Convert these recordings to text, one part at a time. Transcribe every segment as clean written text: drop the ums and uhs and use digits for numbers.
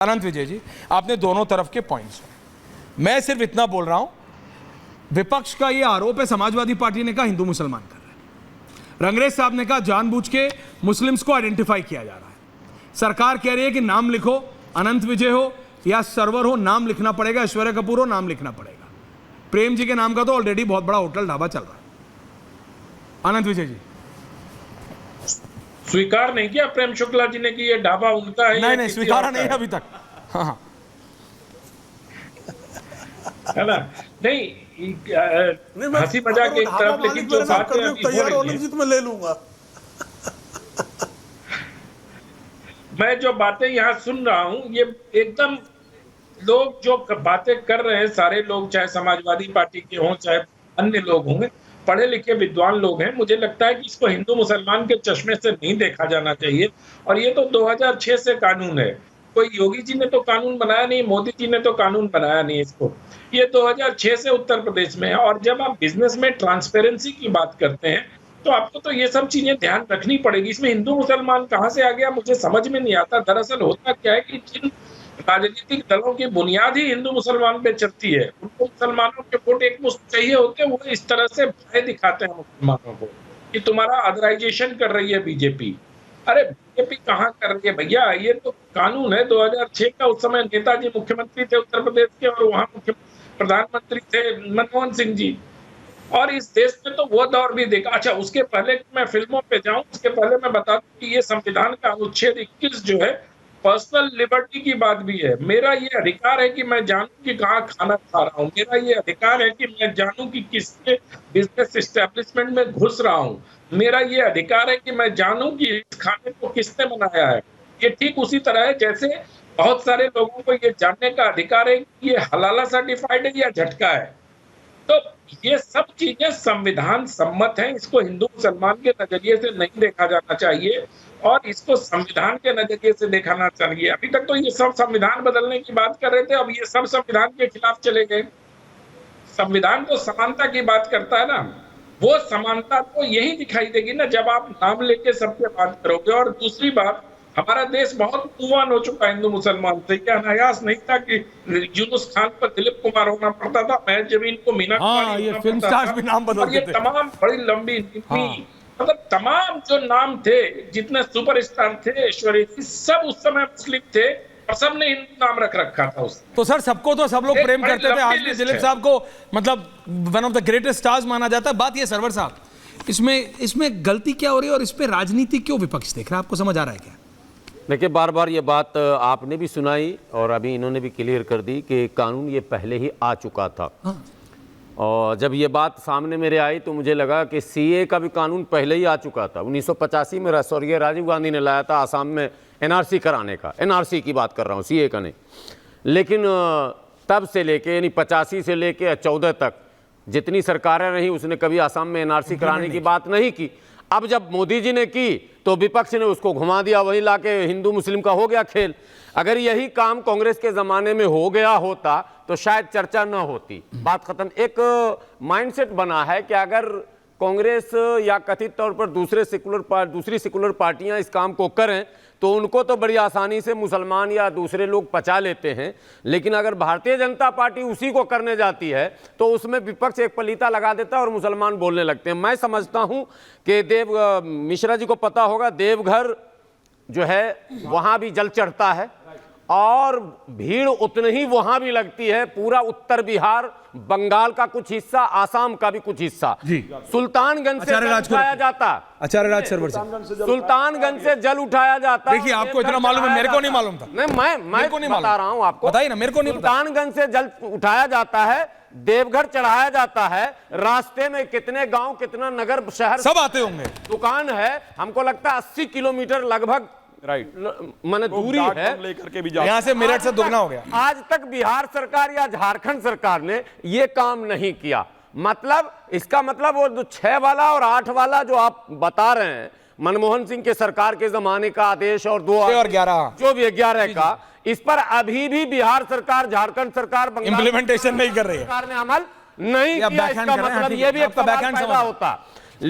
अनंत विजय जी, आपने दोनों तरफ के पॉइंट्स, मैं सिर्फ इतना बोल रहा हूं, विपक्ष का यह आरोप है, समाजवादी पार्टी ने कहा हिंदू मुसलमान कर रहे हैं, रंगरेज साहब ने कहा जानबूझ के मुस्लिम्स को आइडेंटिफाई किया जा रहा है, सरकार कह रही है कि नाम लिखो, अनंत विजय हो या सरवर हो, नाम लिखना पड़ेगा, ऐश्वर्या कपूर हो, नाम लिखना पड़ेगा। प्रेम जी के नाम का तो ऑलरेडी बहुत बड़ा होटल ढाबा चल रहा है। अनंत विजय जी स्वीकार नहीं किया प्रेम शुक्ला जी ने कि ये ढाबा उनका है। नहीं स्वीकारा नहीं अभी तक। हाँ है ना, नहीं हंसी मजाक एक तरफ, लेकिन जो बात है तैयार होने की तो मैं ले लूंगा। मैं जो बातें यहाँ सुन रहा हूँ, ये एकदम लोग जो बातें कर रहे हैं, सारे लोग, चाहे समाजवादी पार्टी के हों चाहे अन्य लोग होंगे, पढ़े लिखे विद्वान लोग हैं, मुझे लगता है कि इसको हिंदू मुसलमान के चश्मे से नहीं देखा जाना चाहिए। और ये तो 2006 से कानून है, कोई योगी जी ने तो कानून बनाया नहीं, मोदी जी ने तो कानून बनाया नहीं इसको, ये 2006 से उत्तर प्रदेश में है। और जब आप बिजनेस में ट्रांसपेरेंसी की बात करते हैं तो आपको तो ये सब चीजें ध्यान रखनी पड़ेगी। इसमें हिंदू मुसलमान कहाँ से आ गया मुझे समझ में नहीं आता। दरअसल होता क्या है कि जिन राजनीतिक दलों की बुनियाद ही हिंदू मुसलमान पे चलती है, उनको मुसलमानों के वोट एक मुश्त चाहिए होते हैं, वो इस तरह से भय दिखाते हैं मुसलमानों को कि तुम्हारा अदराइजेशन कर रही है बीजेपी। अरे बीजेपी कहाँ कर रही है भैया, ये तो कानून है 2006 का। उस समय नेताजी मुख्यमंत्री थे उत्तर प्रदेश के, और वहाँ मुख्य प्रधानमंत्री थे मनमोहन सिंह जी। और इस देश में तो वो दौर भी देखा। अच्छा, उसके पहले मैं फिल्मों पे जाऊं, उसके पहले मैं बता दूं कि ये संविधान का अनुच्छेद 21 जो है, पर्सनल लिबर्टी की बात भी है। मेरा ये अधिकार है कि मैं जानूं कि कहाँ खाना खा रहा हूँ, मेरा ये अधिकार है कि मैं जानूं कि किसके बिजनेस एस्टेब्लिशमेंट में घुस रहा हूँ, मेरा ये अधिकार है कि मैं जानूं कि इस खाने को किसने बनाया है। ये ठीक उसी तरह है जैसे बहुत सारे लोगों को ये जानने का अधिकार है कि ये हलाला सर्टिफाइड है या झटका है। तो ये सब चीजें संविधान सम्मत हैं, इसको हिंदू मुसलमान के नजरिए से नहीं देखा जाना चाहिए और इसको संविधान के नजरिए से देखना चाहिए। अभी तक तो ये सब संविधान बदलने की बात कर रहे थे, अब ये सब संविधान के खिलाफ चले गए। संविधान तो समानता की बात करता है ना, वो समानता तो यही दिखाई देगी ना जब आप नाम लेके सबके बात करोगे। और दूसरी बात, हमारा देश बहुत मूवान हो चुका है हिंदू मुसलमान से। क्या अनायास नहीं था कि यूनुस खान पर दिलीप कुमार होना पड़ता था, मैं जमीन को मीना कुमारी होना फिल्म स्टार्स भी नाम बदलते थे। ये तमाम बड़ी लंबी मतलब तमाम जो नाम थे, जितने सुपरस्टार थे, ऐश्वर्या, सब उस समय मुस्लिम थे और सबने हिंदू नाम रख रखा था उस। तो सर सबको तो सब लोग प्रेम करते थे, आज भी दिलीप साहब को मतलब one of the greatest stars माना जाता है। बात ये सरवर साहब, इसमें गलती क्या हो रही है और इस पे राजनीति क्यों विपक्ष देख रहा है, आपको समझ आ रहा है क्या? देखिए, बार बार ये बात आपने भी सुनाई और अभी इन्होंने भी क्लियर कर दी कि कानून ये पहले ही आ चुका था। और जब ये बात सामने मेरे आई तो मुझे लगा कि सीए का भी कानून पहले ही आ चुका था। 1985 में स्वर्गीय राजीव गांधी ने लाया था आसाम में एनआरसी कराने का, एनआरसी की बात कर रहा हूँ, सीए का नहीं। लेकिन तब से लेके यानी 85 से लेके 14 तक जितनी सरकारें रही उसने कभी आसाम में एनआरसी कराने की बात नहीं की। अब जब मोदी जी ने की तो विपक्ष ने उसको घुमा दिया, वहीं लाके हिंदू मुस्लिम का हो गया खेल। अगर यही काम कांग्रेस के ज़माने में हो गया होता तो शायद चर्चा न होती, बात खत्म। एक माइंडसेट बना है कि अगर कांग्रेस या कथित तौर पर दूसरी सेकुलर पार्टियां इस काम को करें तो उनको तो बड़ी आसानी से मुसलमान या दूसरे लोग पचा लेते हैं, लेकिन अगर भारतीय जनता पार्टी उसी को करने जाती है तो उसमें विपक्ष एक पलीता लगा देता है और मुसलमान बोलने लगते हैं। मैं समझता हूं कि मिश्रा जी को पता होगा, देवघर जो है वहां भी जल चढ़ता है और भीड़ उतनी ही वहां भी लगती है। पूरा उत्तर बिहार, बंगाल का कुछ हिस्सा, आसाम का भी कुछ हिस्सा, सुल्तानगंज से जल उठाया जाता। आचार्य राज सरवर साहब, सुल्तानगंज से जल उठाया जाता। देखिए, आपको इतना मालूम है, मेरे को नहीं मालूम था। नहीं, मैं बता रहा हूं आपको, बताइए ना, मेरे को नहीं। सुल्तानगंज से जल उठाया जाता है, देवघर चढ़ाया जाता है, रास्ते में कितने गांव, कितना नगर, शहर सब आते होंगे, दुकान है। हमको लगता है 80 किलोमीटर लगभग मैंने दूरी है, लेकर के भी यहाँ से मेरठ से दुगना हो गया। आज तक बिहार सरकार या झारखंड सरकार ने ये काम नहीं किया। मतलब इसका मतलब वो जो 6 वाला और 8 वाला जो आप बता रहे हैं, मनमोहन सिंह के सरकार के जमाने का आदेश और 2 और 11 जो भी 11 का, इस पर अभी भी बिहार सरकार, झारखंड सरकार, इंप्लीमेंटेशन नहीं कर रही है, सरकार ने अमल नहीं किया। इसका मतलब ये भी एक सवाल पैदा होता।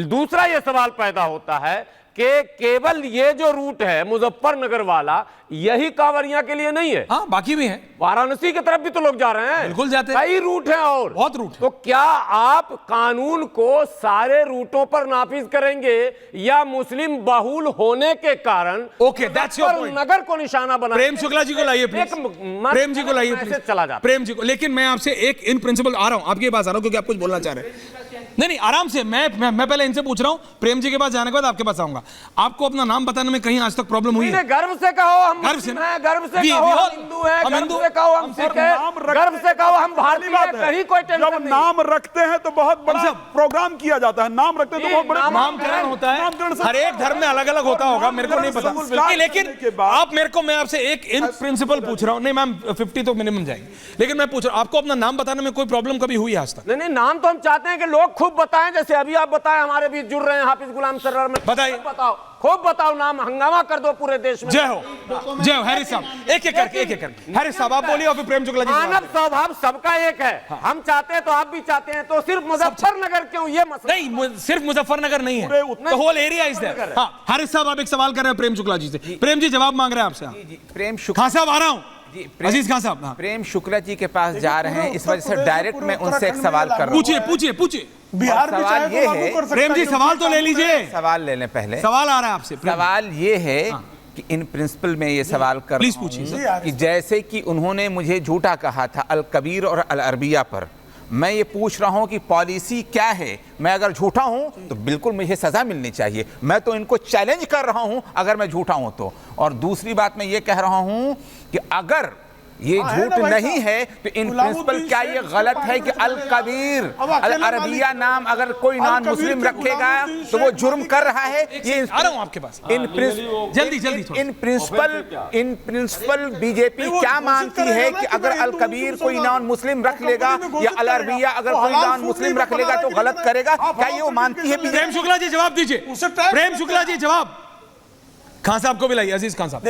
दूसरा ये सवाल पैदा होता है कि केवल ये जो रूट है मुजफ्फरनगर वाला यही कांवरियां के लिए नहीं है, हाँ बाकी भी हैं, वाराणसी की तरफ भी तो लोग जा रहे हैं, बिल्कुल जाते हैं, कई रूट हैं और बहुत रूट हैं। तो क्या आप कानून को सारे रूटों पर नाफिज करेंगे या मुस्लिम बहुल होने के कारण Okay, that's your point. नगर को निशाना बना प्रेम शुक्ला जी को लाइए प्लीज, प्रेम जी को लाइए मैसेज प्लीज, चला जाता है। प्रेम जी को। लेकिन मैं आपसे एक इन प्रिंसिपल आ रहा हूं, आपके पास आ रहा हूं क्योंकि आप कुछ बोलना चाह रहे हैं। नहीं आराम से, मैं पहले इनसे पूछ रहा हूं, प्रेम जी के पास जाने के बाद आपके पास आऊंगा। आपको अपना नाम बताने में कहीं आज तक प्रॉब्लम हुई है? गर्व से कहो हम गर्व से मुस्लिम हैं, गर्व से We- कहो we हम all- हिंदू हैं, हम गर्व हिंदू- से कहो हम सिख हैं, गर्व से कहो हम भारतीय हैं, कहीं कोई टेंशन जब नहीं। नाम रखते हैं तो बहुत बड़ा प्रोग्राम किया जाता है, नाम रखते हैं तो बहुत बड़े नामकरण होता है, नामकरण से- हर एक धर्म में अलग अलग होता होगा, मेरे को नहीं पता। संस्कार लेकिन करने के बाद- आप मेरे को, मैं आपसे एक इन प्रिंसिपल पूछ रहा हूं, नहीं मैम 50 तो मिनिमम जाएगी, लेकिन मैं पूछ रहा हूं आपको अपना नाम बताने में कोई प्रॉब्लम कभी हुई है आज तक? नहीं नाम तो हम चाहते हैं कि लोग खूब बताएं, जैसे अभी आप बताएं हमारे बीच जुड़ रहे हैं हाफिज गुलाम सरवर में, बताइए। बताओ, खूब बताओ, नाम हंगामा कर दो पूरे देश में। जय हो हैरिस साहब, एक एक करके हैरिस साहब आप बोलिए और फिर प्रेम शुक्ला जी मानव जवाब स्वभाव सबका एक है, हम चाहते हैं तो आप भी चाहते हैं, तो सिर्फ मुजफ्फरनगर क्यों ये मसला? दें। नहीं सिर्फ मुजफ्फरनगर नहीं पूरे है, the whole area is there. हाँ हैरिस साहब आप एक सवाल कर रहे हैं प्रेम शुक्ला जी से, प्रेम जी जवाब मांग रहे हैं आपसे। प्रेम शुक्ला खान साहब आ रहा हूं, जी, अजीज खान साहब, हाँ प्रेम शुक्ला जी के पास जा रहे हैं, इस वजह से डायरेक्ट मैं उनसे एक सवाल कर रहा हूँ। पूछिए बिहार में सवाल चाहे ये तो लागू है- कर सकता प्रेम जी है, सवाल तो ले लीजिए, सवाल ले लें पहले। सवाल आ रहा है आपसे। सवाल ये है कि इन प्रिंसिपल में ये सवाल कर प्लीज रहा हूं पूछिए। कि जैसे कि उन्होंने मुझे झूठा कहा था अल कबीर और अल अरबिया पर, मैं ये पूछ रहा हूं कि पॉलिसी क्या है? मैं अगर झूठा हूं तो बिल्कुल मुझे सजा मिलनी चाहिए, मैं तो इनको चैलेंज कर रहा हूं अगर मैं झूठा हूं तो। और दूसरी बात मैं ये कह रहा हूं कि अगर ये झूठ नहीं है तो इन प्रिंसिपल क्या ये गलत है कि अल कबीर अल अरबिया नाम अगर कोई नॉन मुस्लिम रखेगा तो वो जुर्म कर रहा है? ये आ रहा हूं आपके पास, जल्दी इन प्रिंसिपल बीजेपी क्या मानती है कि अगर अल कबीर कोई नॉन मुस्लिम रख लेगा या अल अरबिया अगर कोई नॉन मुस्लिम रख लेगा तो गलत करेगा? क्या ये वो मानती है बीजेपी? प्रेम शुक्ला जी जवाब दीजिए, प्रेम शुक्ला जी जवाब। खान साहब को भी लाइए, अजीज खान साहब।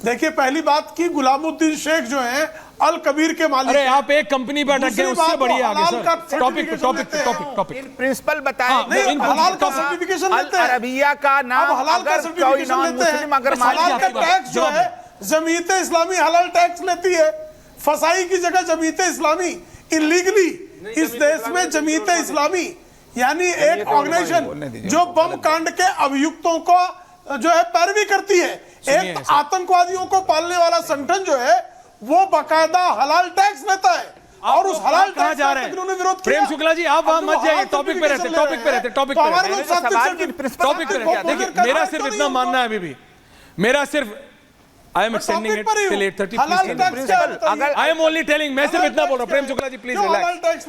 देखिए पहली बात की गुलामुद्दीन शेख जो है अल कबीर के मालिक। अरे आप एक कंपनी पे अटक गए, उससे बढ़िए आगे सर। टॉपिक इन प्रिंसिपल बताएं। नहीं, हलाल का सर्टिफिकेशन लेते हैं। अरबिया का नाम अब हलाल का अगर कोई सर्टिफिकेशन नॉन लेते हैं, मुस्लिम अगर हलाल का टैक्स जो है जमीयत इस्लामी हलाल टैक्स लेती है, फसाई की जगह जमीयत इस्लामी इलीगली इस देश में जमीयत इस्लामी यानी एक ऑर्गेनाइजेशन जो बम कांड के अभियुक्तों को जो है पैरवी करती है, एक आतंकवादियों को पालने वाला संगठन जो है वो बाकायदा हलाल टैक्स लेता है और उस हलाल कहां टैक्स जा का रहे हैं? इन्होंने विरोध किया। प्रेम शुक्ला जी आप वहां मत जाइए, टॉपिक पे रहते मेरा सिर्फ इतना मानना है अभी भी, मेरा सिर्फ I am extending it till 8:30 हलाल टैक्स क्या होता है? आई एम ओनली टेलिंग, मैं सिर्फ इतना बोल रहा हूं। Prem Shukla ji please relax.